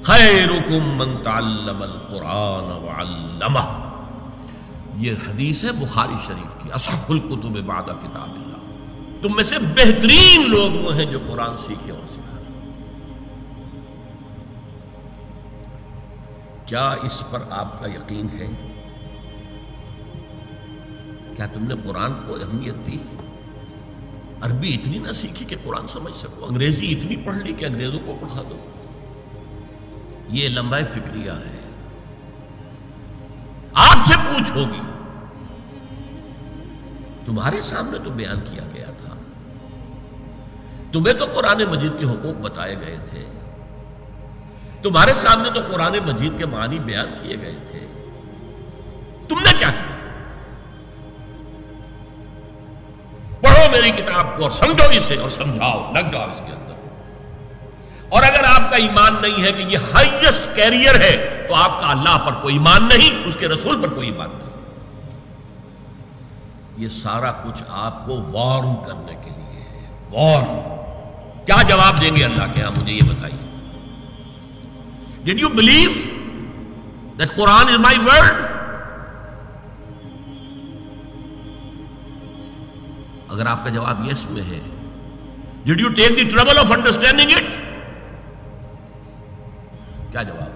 खैरुकुम मन तअल्लमल कुरान व अल्लमह। ये हदीस है बुखारी शरीफ की, असहुल कुतुब बादा किताबिल्लाह। तुम में से बेहतरीन लोग वो हैं जो कुरान सीखे और सिखाए। क्या इस पर आपका यकीन है? क्या तुमने कुरान को अहमियत दी? अरबी इतनी ना सीखी कि कुरान समझ सको, अंग्रेजी इतनी पढ़ ली कि अंग्रेजों को पढ़ा दो। ये लंबा फिक्रिया है। आपसे पूछ होगी, तुम्हारे सामने तो बयान किया गया था, तुम्हें तो कुरान मजीद के हुकूक बताए गए थे, तुम्हारे सामने तो कुरान मजीद के मानी बयान किए गए थे, तुमने क्या किया? पढ़ो मेरी किताब को और समझो इसे और समझाओ, लग जाओ इसके अंदर। और अगर आपका ईमान नहीं है कि ये हाईएस्ट कैरियर है, तो आपका अल्लाह पर कोई ईमान नहीं, उसके रसूल पर कोई ईमान नहीं। ये सारा कुछ आपको वार्न करने के लिए है। वार्न। क्या जवाब देंगे अल्लाह के यहां, मुझे ये बताइए। Did you believe that Quran is my word? अगर आपका जवाब यस में है, did you take the trouble of understanding it? क्या जवाब?